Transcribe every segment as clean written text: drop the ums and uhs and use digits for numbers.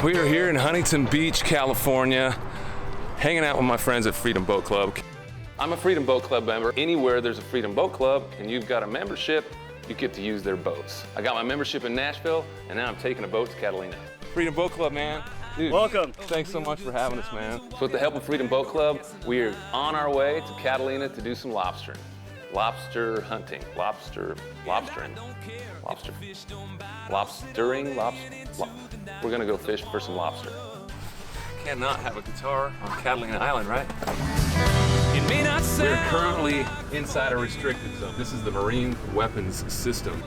We are here in Huntington Beach, California, hanging out with my friends at Freedom Boat Club. I'm a Freedom Boat Club member. Anywhere there's a Freedom Boat Club and you've got a membership, you get to use their boats. I got my membership in Nashville, and now I'm taking a boat to Catalina. Freedom Boat Club, man. Dude, welcome. Thanks so much for having us, man. So with the help of Freedom Boat Club, we are on our way to Catalina to do some lobstering. Lobster hunting, lobstering. We're gonna go fish for some lobster. Cannot have a guitar on Catalina Island, right? We're currently inside a restricted zone. This is the Marine Weapons System.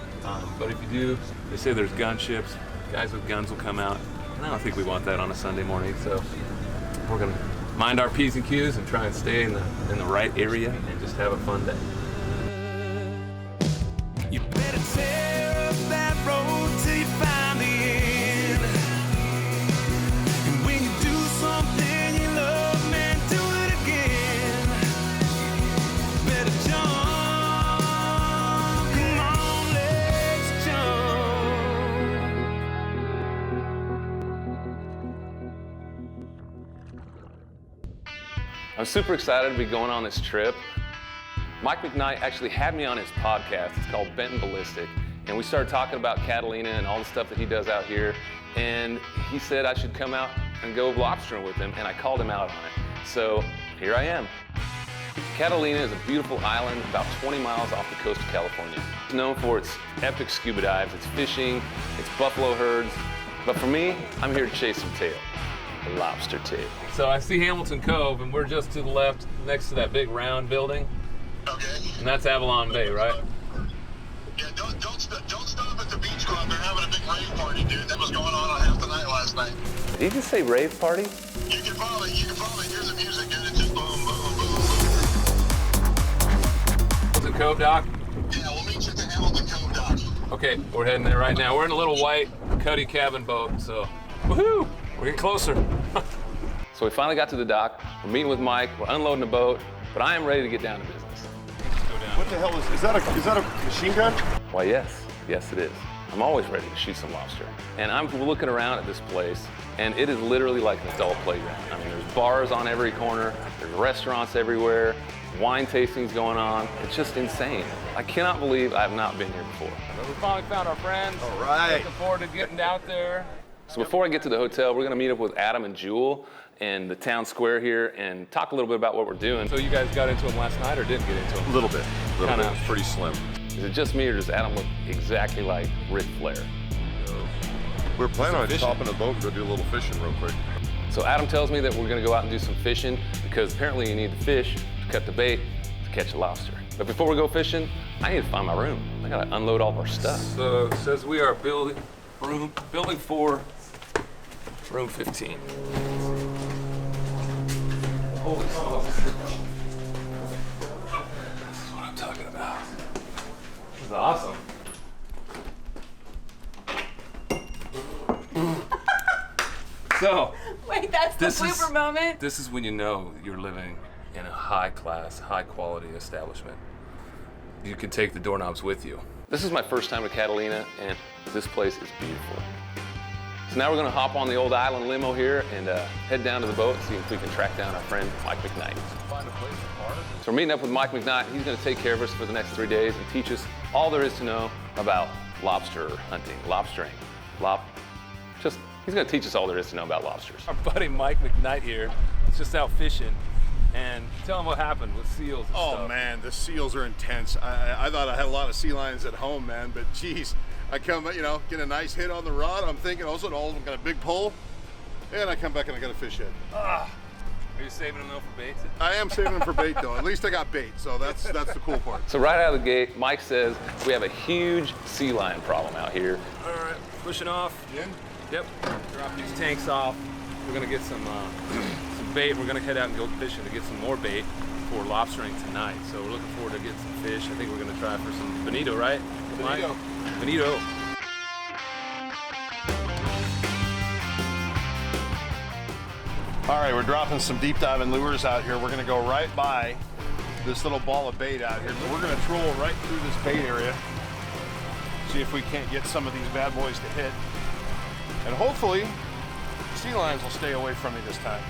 But if you do, they say there's gunships, guys with guns will come out. And I don't think we want that on a Sunday morning, so we're gonna mind our P's and Q's and try and stay in the right area and just have a fun day. You better tear up that road till you find the end. And when you do something you love, man, do it again. Better jump, come on, let's jump. I'm super excited to be going on this trip. Mike McKnight actually had me on his podcast. It's called Bent Ballistic. And we started talking about Catalina and all the stuff that he does out here. And he said I should come out and go lobstering with him, and I called him out on it. So here I am. Catalina is a beautiful island about 20 miles off the coast of California. It's known for its epic scuba dives, its fishing, its buffalo herds. But for me, I'm here to chase some tail, a lobster tail. So I see Hamilton Cove, and we're just to the left next to that big round building. Okay. And that's Avalon Bay, right? Yeah, don't stop at the beach club. They're having a big rave party, dude. That was going on half the night last night. Did he just say rave party? You can probably hear the music, dude. It's just boom, boom, boom. Hamilton Cove, Doc? Yeah, we'll meet you at the Hamilton Cove dock. Okay, we're heading there right now. We're in a little white Cuddy cabin boat, so woohoo! We're getting closer. So we finally got to the dock. We're meeting with Mike. We're unloading the boat, but I am ready to get down to business. What the hell is that a machine gun? Why, yes, it is. I'm always ready to shoot some lobster. And I'm looking around at this place, and it is literally like an adult playground. I mean, there's bars on every corner, there's restaurants everywhere, wine tastings going on. It's just insane. I cannot believe I have not been here before. But we finally found our friends. All right. Looking forward to getting out there. So before I get to the hotel, we're gonna meet up with Adam and Jewel in the town square here and talk a little bit about what we're doing. So you guys got into them last night or didn't get into them? A little bit. Kinda. It was pretty slim. Is it just me or does Adam look exactly like Ric Flair? We're planning on hopping a boat and go do a little fishing real quick. So Adam tells me that we're gonna go out and do some fishing because apparently you need the fish to cut the bait to catch a lobster. But before we go fishing, I need to find my room. I gotta unload all of our stuff. So it says we are building 4, room 15. Holy smokes. This is what I'm talking about. This is awesome. So, wait, that's the blooper moment? This is when you know you're living in a high-class, high-quality establishment. You can take the doorknobs with you. This is my first time to Catalina, and this place is beautiful. So now we're gonna hop on the old island limo here and head down to the boat and see if we can track down our friend Mike McKnight. So we're meeting up with Mike McKnight. He's gonna take care of us for the next 3 days and teach us all there is to know about lobster hunting, lobstering. He's gonna teach us all there is to know about lobsters. Our buddy Mike McKnight here is just out fishing. And tell him what happened with seals and stuff. Oh man, the seals are intense. I thought I had a lot of sea lions at home, man, but geez, I come, get a nice hit on the rod. I'm thinking also all of them got a big pull, and I come back and I got a fish head. Are you saving them though for bait? I am saving them for bait though. At least I got bait, so that's the cool part. So right out of the gate, Mike says we have a huge sea lion problem out here. All right, pushing off. In? Yep. Drop these tanks off. We're gonna get some bait. We're gonna head out and go fishing to get some more bait for lobstering tonight. So we're looking forward to getting some fish. I think we're gonna try for some bonito, right? Bonito. Bonito. All right, we're dropping some deep diving lures out here. We're gonna go right by this little ball of bait out here. So we're gonna troll right through this bait area, see if we can't get some of these bad boys to hit, and hopefully Sea lions will stay away from me this time.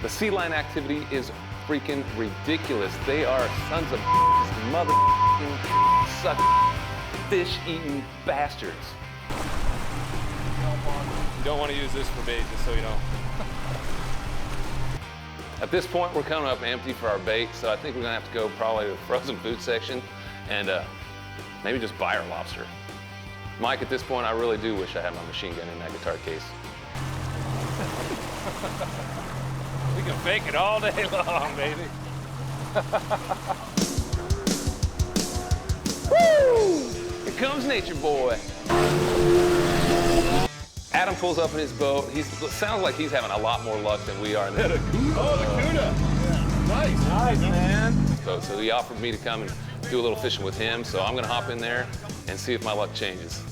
The sea lion activity is freaking ridiculous. They are sons of mother suck fish-eating bastards. You don't want to use this for bait, just so you know. At this point, we're coming up empty for our bait, so I think we're gonna have to go probably to the frozen food section and maybe just buy our lobster. Mike, at this point, I really do wish I had my machine gun in that guitar case. We can fake it all day long, baby. Woo! Here comes Nature Boy. Adam pulls up in his boat. Sounds like he's having a lot more luck than we are. Oh, the Cuda. Yeah. Nice, man. So he offered me to come and do a little fishing with him, so I'm gonna hop in there and see if my luck changes.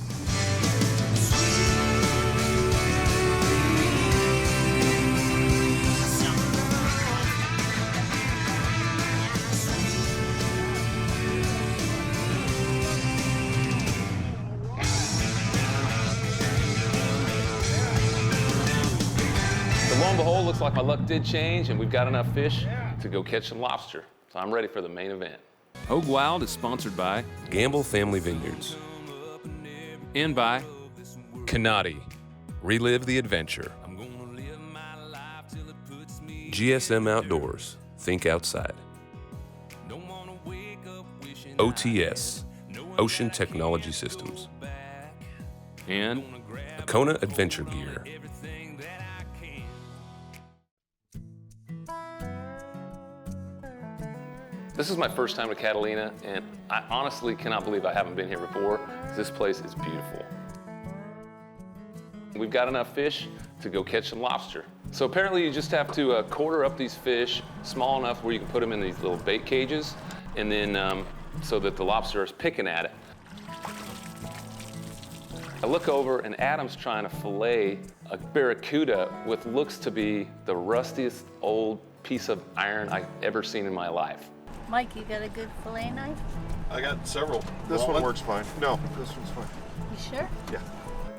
So lo and behold, looks like my luck did change and we've got enough fish to go catch some lobster. So I'm ready for the main event. Hoge Wild is sponsored by Gamble Family Vineyards. and by Canati. Relive the adventure. GSM Outdoors. Think outside. OTS. Ocean Technology Systems. and Kona Adventure Gear. This is my first time to Catalina, and I honestly cannot believe I haven't been here before. This place is beautiful. We've got enough fish to go catch some lobster. So apparently you just have to quarter up these fish small enough where you can put them in these little bait cages, and then so that the lobster is picking at it. I look over and Adam's trying to fillet a barracuda with looks to be the rustiest old piece of iron I've ever seen in my life. Mike, you got a good fillet knife? I got several. This one works fine. No, this one's fine. You sure? Yeah.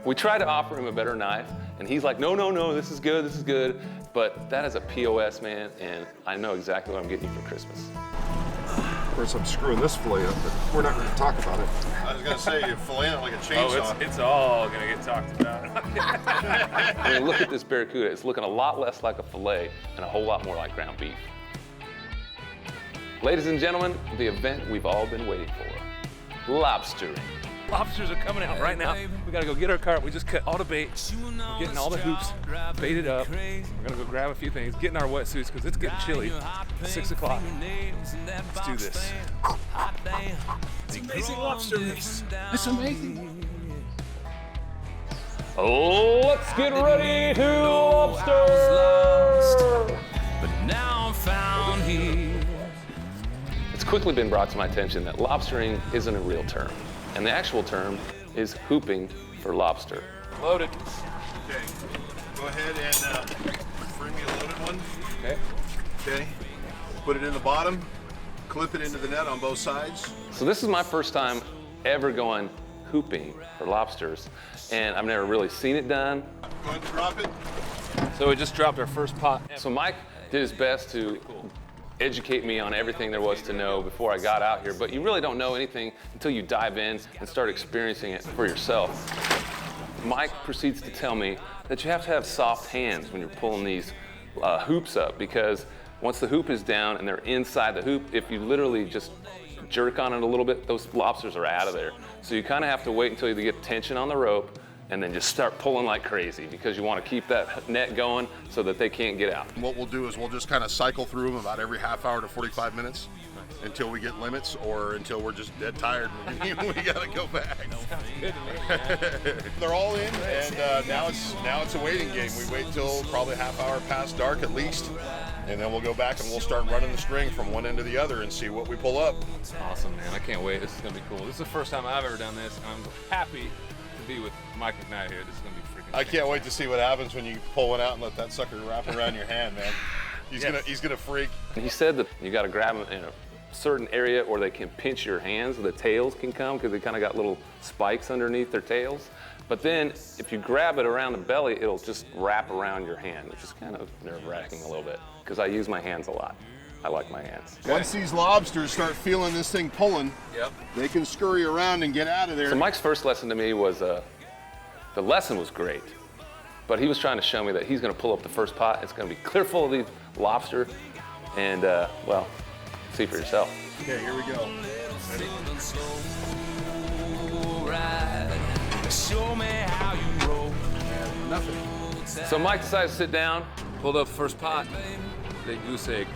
We tried to offer him a better knife, and he's like, no, this is good, this is good. But that is a POS, man, and I know exactly what I'm getting you for Christmas. Of course, I'm screwing this fillet up, but we're not going to talk about it. I was gonna say you fillet it like a chainsaw. Oh, it's all gonna get talked about. I mean, look at this barracuda. It's looking a lot less like a fillet and a whole lot more like ground beef. Ladies and gentlemen, the event we've all been waiting for. Lobstering. Lobsters are coming out right now. We gotta go get our cart. We just cut all the bait, we're getting all the hoops baited up. We're gonna go grab a few things, get in our wetsuits because it's getting chilly. 6 o'clock. Let's do this. It's amazing lobster race. It's amazing. Oh, let's get ready to lobster! but now I'm found here. It's quickly been brought to my attention that lobstering isn't a real term, and the actual term is hooping for lobster. Loaded. Okay. Go ahead and bring me a loaded one. Okay. Okay. Put it in the bottom. Clip it into the net on both sides. So this is my first time ever going hooping for lobsters, and I've never really seen it done. Go ahead and drop it. So we just dropped our first pot. So Mike did his best to educate me on everything there was to know before I got out here, but you really don't know anything until you dive in and start experiencing it for yourself. Mike proceeds to tell me that you have to have soft hands when you're pulling these hoops up, because once the hoop is down and they're inside the hoop, if you literally just jerk on it a little bit, those lobsters are out of there. So you kind of have to wait until you get tension on the rope and then just start pulling like crazy, because you want to keep that net going so that they can't get out. What we'll do is we'll just kind of cycle through them about every half hour to 45 minutes until we get limits or until we're just dead tired and we gotta go back. They're all in, and now it's a waiting game. We wait till probably half hour past dark at least, and then we'll go back and we'll start running the string from one end to the other and see what we pull up. Awesome, man. I can't wait. This is gonna be cool. This is the first time I've ever done this, and I'm happy to be with Mike McKnight here. This is gonna be freaking I can't wait to see what happens when you pull one out and let that sucker wrap around your hand, man. He's gonna freak. He said that you got to grab them in a certain area or they can pinch your hands, the tails can come because they kind of got little spikes underneath their tails. But then if you grab it around the belly, it'll just wrap around your hand, which is kind of nerve-wracking a little bit, because I use my hands a lot. I like my hands. Once these lobsters start feeling this thing pulling, they can scurry around and get out of there. So Mike's first lesson to me was, the lesson was great, but he was trying to show me that he's gonna pull up the first pot. It's gonna be clear full of these lobster, and well, see for yourself. Okay, here we go. Ready? Show me how you roll. Nothing. So Mike decided to sit down, Pulled up first pot, big goose egg.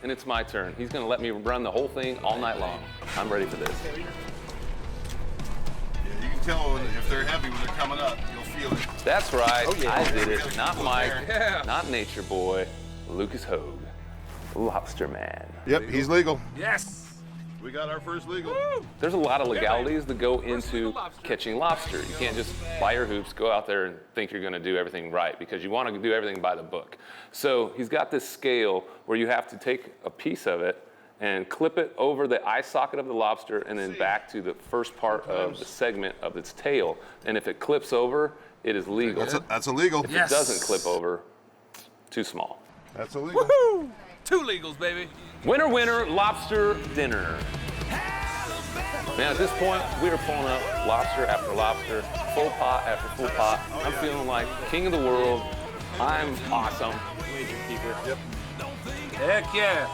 and it's my turn. He's gonna let me run the whole thing all night long. I'm ready for this. Yeah, you can tell if they're heavy when they're coming up. You'll feel it. That's right, Oh, yeah. I did it. Not Mike, Yeah. not Nature Boy, Lucas Hoge, Lobster Man. Yep, he's legal. Yes! We got our first legal. There's a lot of legalities that go legal into lobster. catching lobster. You can't just buy your hoops, go out there and think you're gonna do everything right, because you wanna do everything by the book. So he's got this scale where you have to take a piece of it and clip it over the eye socket of the lobster and then back to the first part of the segment of its tail. And if it clips over, it is legal. That's illegal. If it doesn't clip over, too small. That's illegal. Woohoo! 2 legals, baby. Winner, winner, lobster dinner. Man, at this point, we are pulling up lobster after lobster, full pot after full pot. I'm feeling like king of the world. I'm awesome. Wager keeper. Yep. Heck yeah.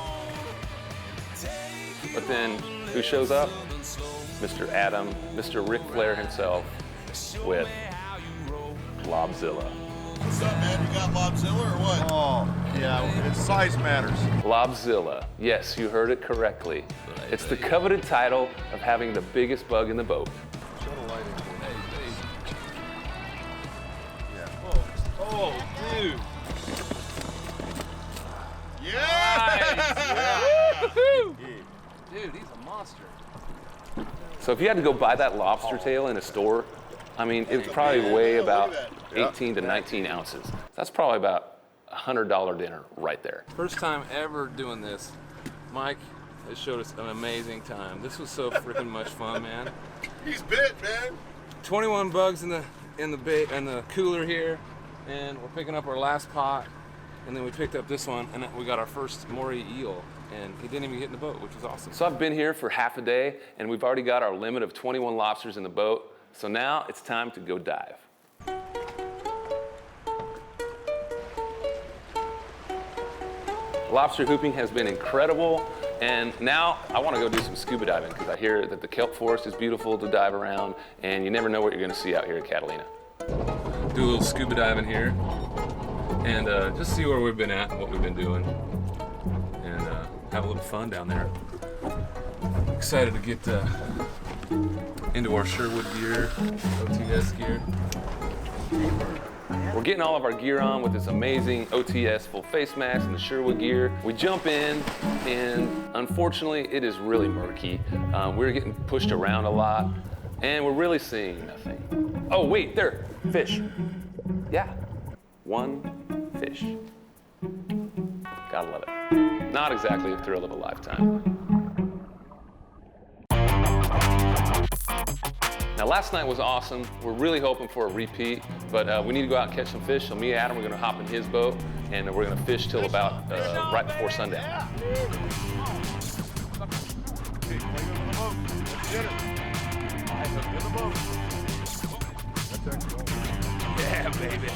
But then, who shows up? Mr. Adam, Mr. Ric Flair himself, with Lobzilla. What's up, man? You got Lobzilla or what? Oh, yeah, its size matters. Lobzilla. Yes, you heard it correctly. It's the coveted title of having the biggest bug in the boat. Show the light in. Oh, dude. Woo-hoo! Dude, he's a monster. So if you had to go buy that lobster tail in a store, I mean, it would probably weigh about 18 to 19 ounces. That's probably about a $100 dinner right there. First time ever doing this. Mike has showed us an amazing time. This was so freaking much fun, man. He's bit, man. 21 bugs in the cooler here, and we're picking up our last pot, and then we picked up this one, and we got our first moray eel, and he didn't even get in the boat, which was awesome. So I've been here for half a day, and we've already got our limit of 21 lobsters in the boat. So now it's time to go dive. Lobster hooping has been incredible, and now I want to go do some scuba diving, because I hear that the kelp forest is beautiful to dive around, and you never know what you're going to see out here at Catalina. Do a little scuba diving here, and just see where we've been at and what we've been doing, and have a little fun down there. Excited to get into our Sherwood gear, OTS gear. We're getting all of our gear on with this amazing OTS full face mask and the Sherwood gear. We jump in, and unfortunately, it is really murky. We're getting pushed around a lot, and we're really seeing nothing. Oh, wait, there, fish. Yeah, one fish. Gotta love it. Not exactly a thrill of a lifetime. Now, last night was awesome. We're really hoping for a repeat, but we need to go out and catch some fish. So me and Adam, we're gonna hop in his boat, and we're gonna fish till about right before sundown. Yeah, baby.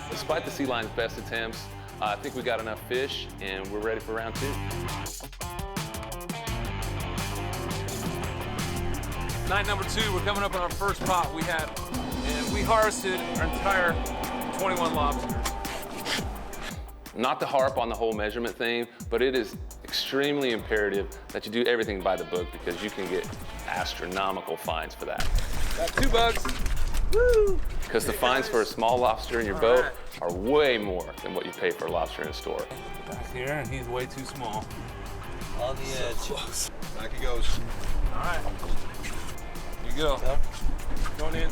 Despite the sea line's best attempts, I think we got enough fish, and we're ready for round 2. Night number 2, we're coming up on our first pot we had, and we harvested our entire 21 lobsters. Not to harp on the whole measurement thing, but it is extremely imperative that you do everything by the book, because you can get astronomical fines for that. Got 2 bugs. Woo! Because the fines for a small lobster in your boat are way more than what you pay for a lobster in a store. Back here, and he's way too small. On the edge. Back he goes. All right. Here you go. Going in.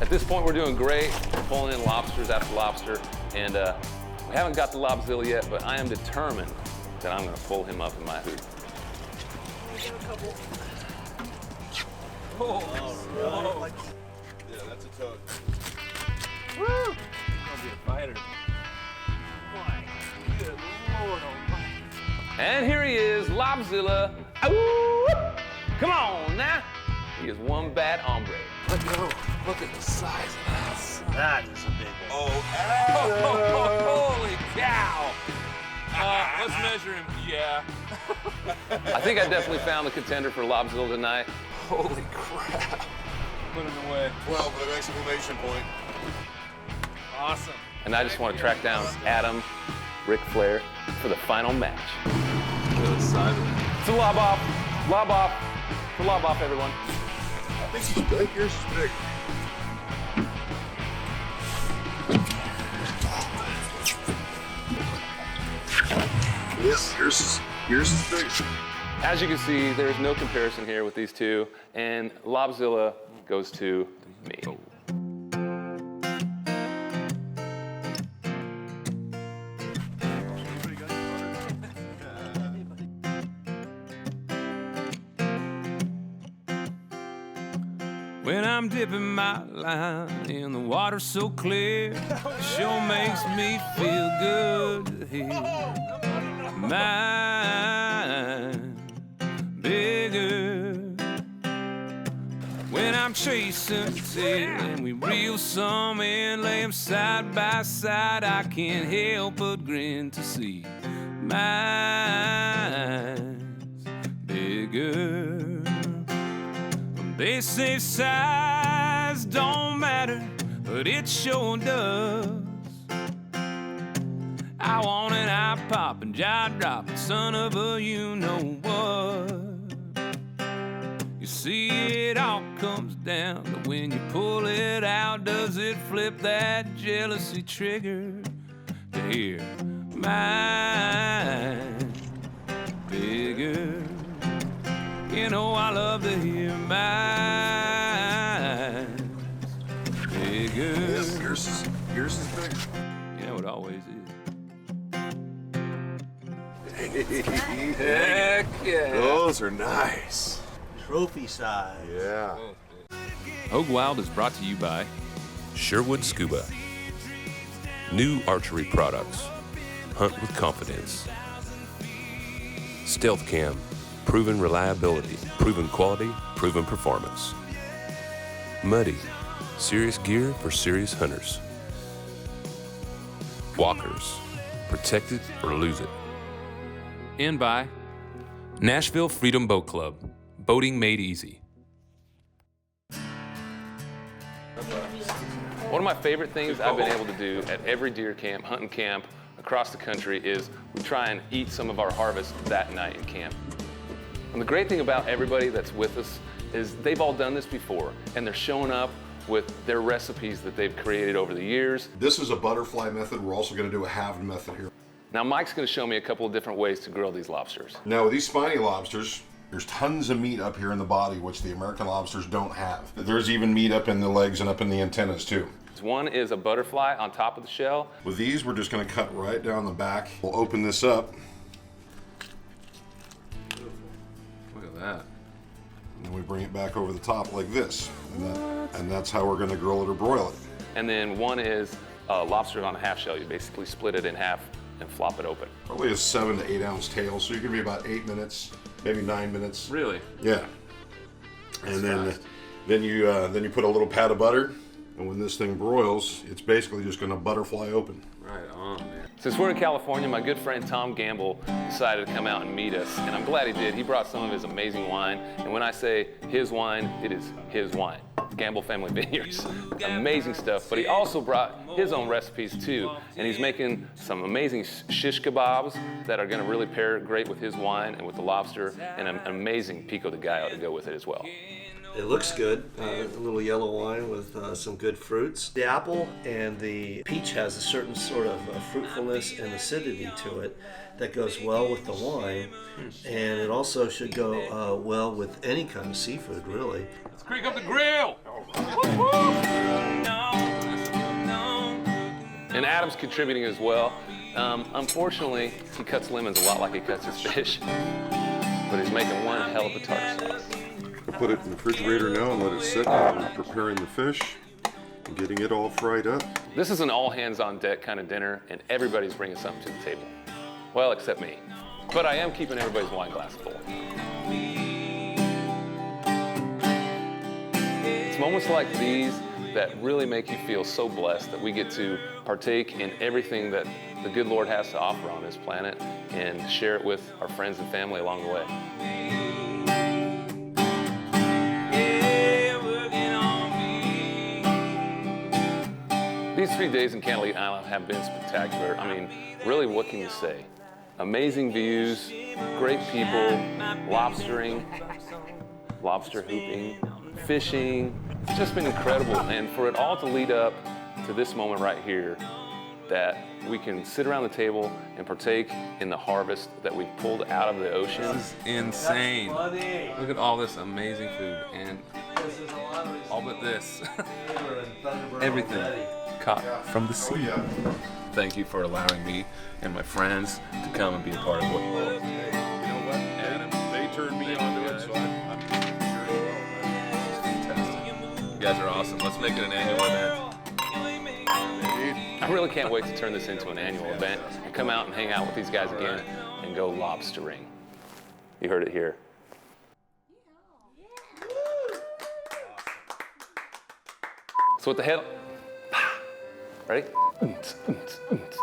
At this point, we're doing great. We're pulling in lobsters after lobster, and we haven't got the Lobzilla yet, but I am determined that I'm gonna pull him up in my hoop. Oh, Yeah, that's a And here he is, Lobzilla. Ooh, come on now. He is one bad hombre. Let go. Look at the size of that. That is a big one. Holy cow. Let's measure him. Yeah. I think I definitely found the contender for Lobzilla tonight. Holy crap. Put him away. 12 with an exclamation point. Awesome. And I just want to track down Adam, Ric Flair for the final match. Look at the size of it. It's a lob off. Lob off. It's a lob off, everyone. I think he's big. Yours is big. Yes, yours is big. As you can see, there's no comparison here with these two, and Lobzilla goes to me. When I'm dipping my line in the water so clear, sure makes me feel good to hear mine bigger. When I'm chasing a tail and we reel some in, lay 'em side by side, I can't help but grin to see mine's bigger. They say size don't matter, but it sure does. I want an eye-poppin', jaw-droppin' son of a you-know-what. You see, it all comes down to when you pull it out, does it flip that jealousy trigger to hear mine bigger? You know I love to hear mine bigger. Yes, yours is big. You know it always is. Heck yeah. Those are nice. Trophy size. Yeah. Hoge Wild is brought to you by Sherwood Scuba. New archery products. Hunt with confidence. Stealth Cam. Proven reliability, proven quality, proven performance. Muddy. Serious gear for serious hunters. Walkers. Protect it or lose it. and by Nashville Freedom Boat Club. Boating made easy. One of my favorite things I've been able to do at every deer camp, hunting camp across the country is we try and eat some of our harvest that night in camp. And the great thing about everybody that's with us is they've all done this before, and they're showing up with their recipes that they've created over the years. This is a butterfly method. We're also going to do a halved method here. Now Mike's going to show me a couple of different ways to grill these lobsters. Now with these spiny lobsters, there's tons of meat up here in the body, which the American lobsters don't have. There's even meat up in the legs and up in the antennas too. One is a butterfly on top of the shell. With these, we're just going to cut right down the back. We'll open this up. Look at that. And then we bring it back over the top like this. And that's how we're going to grill it or broil it. And then one is lobster on a half shell. You basically split it in half and flop it open. Probably a 7 to 8 ounce tail, so you're going to be about 8 minutes, maybe 9 minutes. Really? Yeah. And then you put a little pat of butter, and when this thing broils, it's basically just going to butterfly open. Right on, man. Since we're in California, my good friend Tom Gamble decided to come out and meet us, and I'm glad he did. He brought some of his amazing wine, and when I say his wine, it is his wine. Gamble Family Vineyards. Amazing stuff, but he also brought his own recipes too, and he's making some amazing shish kebabs that are gonna really pair great with his wine and with the lobster, and an amazing pico de gallo to go with it as well. It looks good, a little yellow wine with some good fruits. The apple and the peach has a certain sort of fruitfulness and acidity to it that goes well with the wine, and it also should go well with any kind of seafood, really. Let's crank up the grill! And Adam's contributing as well. Unfortunately, he cuts lemons a lot like he cuts his fish, but he's making one hell of a tart sauce. I'll put it in the refrigerator now and let it sit. I'm preparing the fish and getting it all fried up. This is an all hands on deck kind of dinner, and everybody's bringing something to the table. Well, except me. But I am keeping everybody's wine glass full. It's moments like these that really make you feel so blessed that we get to partake in everything that the good Lord has to offer on this planet and share it with our friends and family along the way. These 3 days in Catalina Island have been spectacular. I mean, really, what can you say? Amazing views, great people, lobstering, lobster hooping, fishing. It's just been incredible. And for it all to lead up to this moment right here, that we can sit around the table and partake in the harvest that we've pulled out of the ocean. This is insane. Look at all this amazing food and all but this. Everything caught from the sea. Thank you for allowing me and my friends to come and be a part of what you do. You know what, Adam? They turned me onto it, so I'm sure you will. Fantastic. You guys are awesome. Let's make it an annual event. I really can't wait to turn this into an annual event and come out and hang out with these guys again and go lobstering. You heard it here. So what the hell? Ready?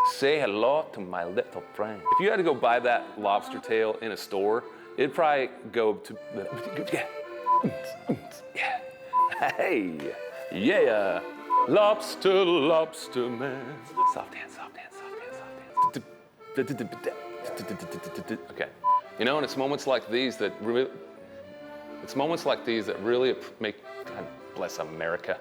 Say hello to my little friend. If you had to go buy that lobster tail in a store, it'd probably go to, yeah. Hey, yeah. Lobster, lobster man. Soft hands, soft hands, soft hands, soft hands. Okay. You know, and it's moments like these that really make, God bless America.